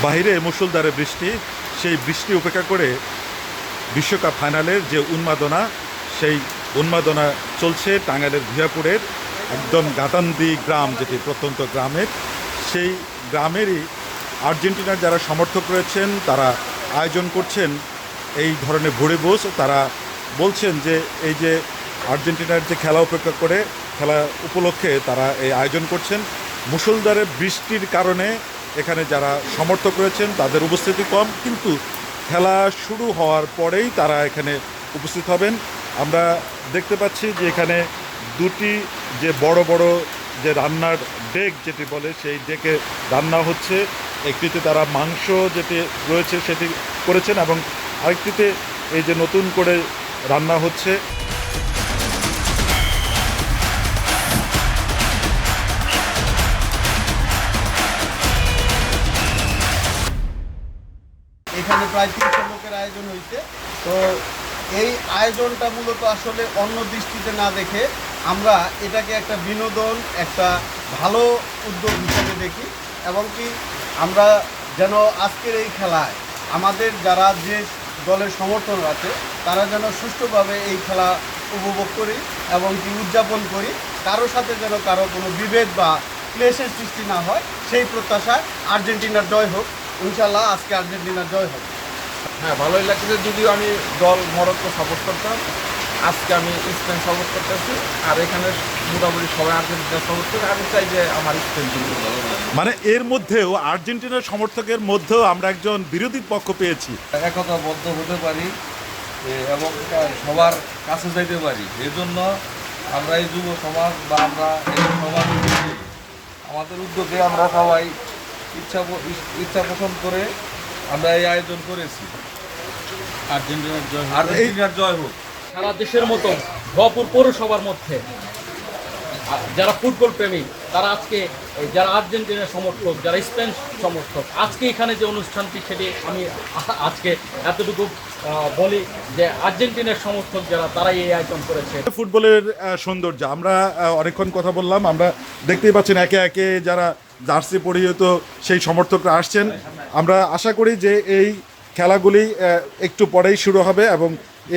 বাইরে মুষলধারে বৃষ্টি, সেই বৃষ্টি উপেক্ষা করে বিশ্বকাপ ফাইনালের যে উন্মাদনা, সেই উন্মাদনা চলছে টাঙ্গাইলের ভূয়াপুরের একদম গাতান্দি গ্রাম, যেটি প্রত্যন্ত গ্রামের, সেই গ্রামেরই আর্জেন্টিনার যারা সমর্থক রয়েছেন তারা আয়োজন করছেন এই ধরনের ভুড়িভোজ। তারা বলছেন যে এই যে আর্জেন্টিনার যে খেলা উপেক্ষা করে খেলা উপলক্ষে তারা এই আয়োজন করছেন। মুষলধারে বৃষ্টির কারণে এখানে যারা সমর্থক রয়েছেন তাদের উপস্থিতি কম, কিন্তু খেলা শুরু হওয়ার পরেই তারা এখানে উপস্থিত হবেন। আমরা দেখতে পাচ্ছি যে এখানে দুটি যে বড় বড় যে রান্নার ডেক যেটি বলে, সেই ডেকে রান্না হচ্ছে। একটিতে তারা মাংস যেটি রয়েছে সেটি করেছেন এবং আরেকটিতে এই যে নতুন করে রান্না হচ্ছে। এখানে প্রায় ৩০০ লোকের আয়োজন হয়েছে। তো এই আয়োজনটা মূলত আসলে অন্য দৃষ্টিতে না দেখে আমরা এটাকে একটা বিনোদন, একটা ভালো উদ্যোগ হিসেবে দেখি, এবং কি আমরা যেন আজকের এই খেলায় আমাদের যারা যে দলের সমর্থন আছে তারা যেন সুষ্ঠুভাবে এই খেলা উপভোগ করি এবং কি উদযাপন করি, কারোর সাথে যেন কারো কোনো বিভেদ বা ক্লেশের সৃষ্টি না হয়, সেই প্রত্যাশায় আর্জেন্টিনার জয় হোক। ইনশাল্লাহ আজকে আর্জেন্টিনার জয় হবে। হ্যাঁ, ভালোই লাগছে। যদিও আমি দল মরক্কো সাপোর্ট করতাম, আজকে আমি স্পেন সাপোর্ট করতেছি। আর এখানে মোটামুটি সবাই আর্জেন্টিনা সাপোর্ট করে। আমি চাই যে আমার স্পেন জিতুক। মানে এর মধ্যেও আর্জেন্টিনার সমর্থকের মধ্যেও আমরা একজন বিরোধী পক্ষ পেয়েছি। একতাবদ্ধ হতে পারি এবং সবার কাছে যাইতে পারি। এই জন্য আমরা এই যুব সমাজ বা আমরা এই সমাজ আমাদের উদ্যোগে আমরা সবাই ইচ্ছা পোষণ করে আমরা এই আয়োজন করেছি। আর্জেন্টিনার জয় হোক। সারা দেশের মতো ভরপুর পৌরসভার মধ্যে যারা ফুটবল প্রেমী তারা আজকে, যারা আর্জেন্টিনার সমর্থক, যারা স্পেন সমর্থক, আজকে এখানে যে অনুষ্ঠানটি সেটি আমি আজকে এতটুকু বলি যে আর্জেন্টিনার সমর্থক যারা তারাই এই আয়োজন করেছে। ফুটবলের সৌন্দর্য আমরা অনেকক্ষণ কথা বললাম। আমরা দেখতেই পাচ্ছেন একে একে যারা জার্সি পরিহিত সেই সমর্থকরা আসছেন। আমরা আশা করি যে এই খেলাগুলি একটু পরেই শুরু হবে এবং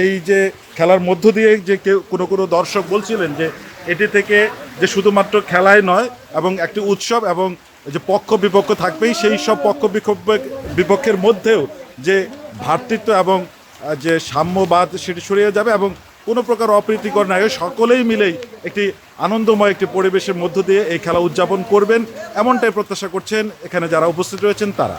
এই যে খেলার মধ্য দিয়ে যে কেউ কোনো দর্শক বলছিলেন যে এটি থেকে যে শুধুমাত্র খেলাই নয় এবং একটি উৎসব এবং যে পক্ষ বিপক্ষ থাকবেই, সেই সব পক্ষ বিপক্ষের মধ্যেও যে ভ্রাতৃত্ব এবং যে সাম্যবাদ সেটি সরিয়ে যাবে এবং কোনো প্রকার অপ্রীতিকর নয়, সকলেই মিলেই একটি আনন্দময় একটি পরিবেশের মধ্য দিয়ে এই খেলা উদযাপন করবেন, এমনটাই প্রত্যাশা করছেন এখানে যারা উপস্থিত রয়েছেন তারা।